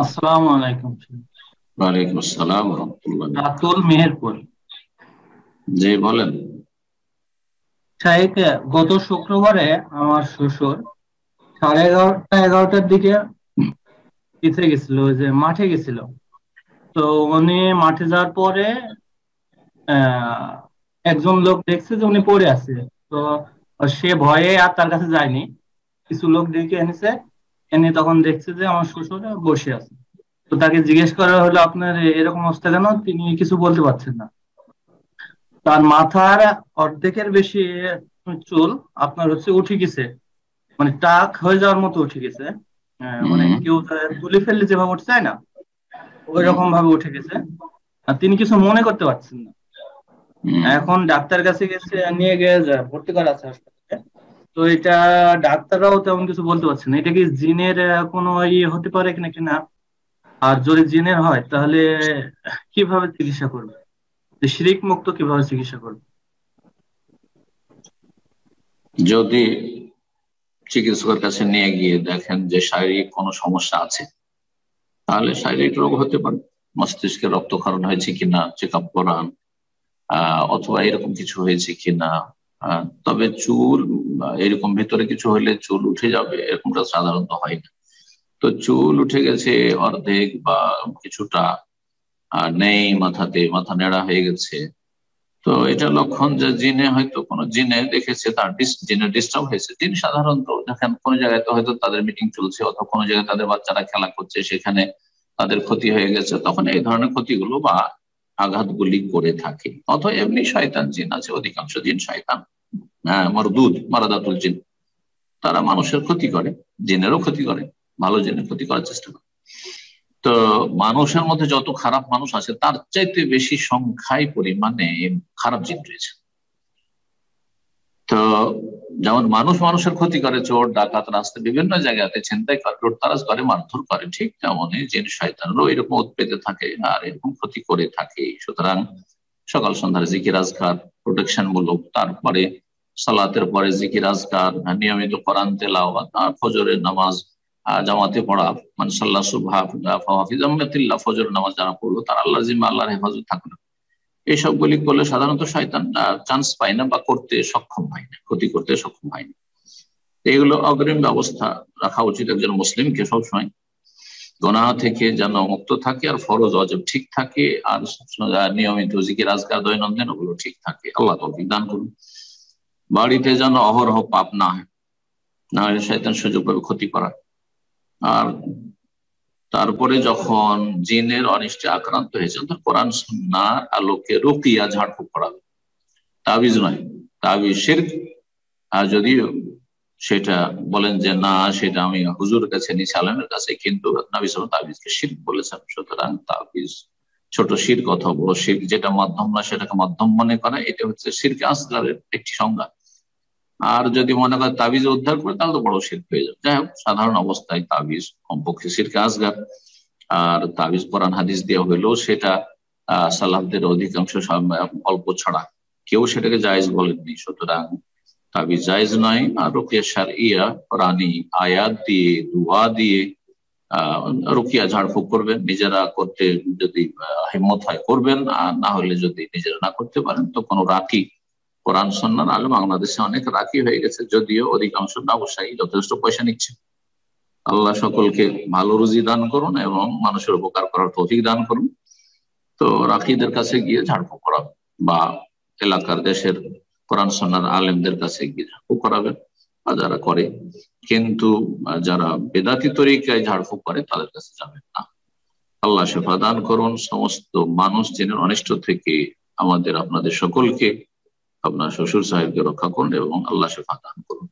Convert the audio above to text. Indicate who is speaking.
Speaker 1: আসসালামু আলাইকুম।
Speaker 2: ওয়ালাইকুম আসসালাম রহমতুল্লাহ।
Speaker 1: রাতুল মেহেরপুর।
Speaker 2: জি বলেন।
Speaker 1: শাহেক, গত শুক্রবারে আমার শ্বশুর 11:30-11টার দিকে পিছিয়ে গেছিল, ওই যে মাঠে গেছিল। তো উনি মাঠে যাওয়ার পরে আহ একজন লোক দেখছে যে উনি পড়ে আছে। তো সে ভয়ে আর তার কাছে যায়নি, কিছু লোক ডেকে এনেছে। এনে তখন দেখছে যে আমার শ্বশুর বসে আছে। তো তাকে জিজ্ঞেস করা হলো, আপনার এরকম অবস্থা কেন? তিনি কিছু বলতে পারছেন না। তার মাথার অর্ধেকের বেশি চুল আপনার হচ্ছে উঠে গেছে, মানে টাক হয়ে যাওয়ার মতো উঠে গেছে। মানে
Speaker 2: হুম,
Speaker 1: কেউ তুলে ফেললে যেভাবে উঠে যায় না, ওই
Speaker 2: হুম,
Speaker 1: রকম ভাবে উঠে গেছে। আর তিনি কিছু মনে করতে পারছেন না।
Speaker 2: হুম।
Speaker 1: এখন ডাক্তার কাছে গেছে, নিয়ে গিয়ে ভর্তি করা আছে হাসপাতালে। তো এটা ডাক্তাররাও তেমন কিছু বলতে পারছে না, এটা কি জিনের কোনো ইয়ে হতে পারে কিনা কিনা। আর যদি জিনের হয় তাহলে কিভাবে চিকিৎসা করবে, শিরিক মুক্ত কিভাবে চিকিৎসা করবে?
Speaker 2: যদি চিকিৎসকের কাছে নিয়ে গিয়ে দেখেন যে শারীরিক কোনো সমস্যা আছে, তাহলে শারীরিক রোগ হতে পারে। মস্তিষ্কে রক্তক্ষরণ হয়েছে কিনা চেক আপ করান, অথবা এরকম কিছু হয়েছে কিনা। তবে চুল এরকম ভেতরে কিছু হলে চুল উঠে যাবে এরকমটা সাধারণত হয় না। তো চুল উঠে গেছে অর্ধেক বা কিছুটা, নেই মাথাতে, মাথা নেড়া হয়ে গেছে, তো এটা লক্ষণ যে জিনে হয়তো কোনো জিনে দেখেছে, তার জিনে ডিস্টার্ব হয়েছে। জিন সাধারণত দেখেন কোনো জায়গায় তো হয়তো তাদের মিটিং চলছে, অথবা কোনো জায়গায় তাদের বাচ্চারা খেলা করছে, সেখানে তাদের ক্ষতি হয়ে গেছে, তখন এই ধরনের ক্ষতিগুলো বা আঘাতগুলি করে থাকে। অথবা এমনি শয়তান জিন আছে, অধিকাংশ জিন শয়তান, হ্যাঁ, মরদুদ মারাদাতুল জিন, তারা মানুষের ক্ষতি করে, জিনেরও ক্ষতি করে, ভালো জিনের ক্ষতি করার চেষ্টা করে। তো মানুষের মধ্যে যত খারাপ মানুষ আছে তার চাইতে বেশি সংখ্যায় পরিমাণে খারাপ জিন রয়েছে। তো যেমন মানুষ মানুষের ক্ষতি করে, চোর ডাকাত রাস্তায় বিভিন্ন জায়গাতে ছিনতাই করে, লুটতরাজ করে, মারধর করে, ঠিক তেমনই জিন শয়তানেরও এরকম উৎপেতে থাকে আর এরকম ক্ষতি করে থাকে। সুতরাং সকাল সন্ধ্যার জিকির আজকার প্রোটেকশন মূলক, তারপরে সালাতের পরে জিকির আজকার, নিয়মিত কোরআন তেলাওয়াত, ফজরের নামাজ জামাতে পড়া, মানে সাল্লাহ সুবহা হাফিজাতিল্লাহ, ফজর নামাজ যারা পড়লো তার আল্লাহ জিম্মা, আল্লাহর হেফাজত থাকলো। এইসবগুলি করলে সাধারণত শয়তান চান্স পায় না বা করতে সক্ষম হয় না, ক্ষতি করতে সক্ষম হয় না। এগুলো অগ্রিম ব্যবস্থা রাখা উচিত একজন মুসলিমকে সবসময়, গুনাহ থেকে যেন মুক্ত থাকে, আর ফরজ অজব ঠিক থাকে, আর নিয়মিত জিকির আজকার দৈনন্দিন ওগুলো ঠিক থাকে। আল্লাহ তৌফিক দান করুন। বাড়িতে যেন অহরহ পাপ না হয়, না হলে শয়তান সুযোগ পাবে ক্ষতি করার। আর তারপরে যখন জিনের অনিষ্টে আক্রান্ত হয়েছেন, তো কোরআন সুন্নাহর আলোকে রুকিয়া, ঝাড়ফুঁক করাবে, তাবিজ নয়। তাবিজ শিরক। আর যদি সেটা বলেন যে না, সেটা আমি হুজুর কাছে নিয়েছি, আলমের কাছে, কিন্তু নবী সাল্লাল্লাহু আলাইহি ওয়াসাল্লাম তাবিজকে শিরক বলেছেন। সুতরাং তাবিজ ছোট শিরক অথবা বড় শিরক, যেটা মাধ্যম না সেটাকে মাধ্যম মনে করা, এটা হচ্ছে শিরকে আসগারের একটি সংজ্ঞা। আর যদি মনে করে তাবিজ উদ্ধার করে, তাহলে তো বড় শিরক হয়ে যাবে। যাই হোক, সাধারণ অবস্থায় তাবিজ কমপক্ষে শিরকে আসগার। আর তাবিজ কোরআন হাদিস দেওয়া হইলেও সেটা সালাফদের অধিকাংশ অল্প ছাড়া কেউ সেটাকে জায়েজ বলেননি। সুতরাং তাবিজ জায়েজ নয়। আর রুকিয়া শারইয়া, কোরআনী আয়াত দিয়ে, দোয়া দিয়ে আহ রুকিয়া ঝাড়ফুঁক করবেন। নিজেরা করতে যদি হিম্মত হয় করবেন, আর না হলে যদি নিজেরা না করতে পারেন, তো কোনো রাকি, কোরআন সুন্নাহর আলেম, বাংলাদেশে অনেক রাকি হয়ে গেছে, যদিও অধিকাংশ ব্যবসায়ী যথেষ্ট পয়সা নিচ্ছে। আল্লাহ সকলকে ভালো রুজি দান করুন এবং মানুষের উপকার করার তৌফিক দান করুন। তো রাকিদের কাছে গিয়ে ঝাড়ফুঁক করাবেন, বা এলাকার দেশের কোরআন সুন্নাহর আলেমদের কাছে গিয়ে ঝাড়ফুঁক করাবেন, বা যারা করে। কিন্তু যারা বেদাতি তরিকায় ঝাড়ফুঁক করে তাদের কাছে যাবেন না। আল্লাহ শেফা দান করুন সমস্ত মানুষ জিনের অনিষ্ট থেকে। আমাদের আপনাদের সকলকে, আপনার শ্বশুর সাহেবকে রক্ষা করুন এবং আল্লাহ শেফা দান করুন।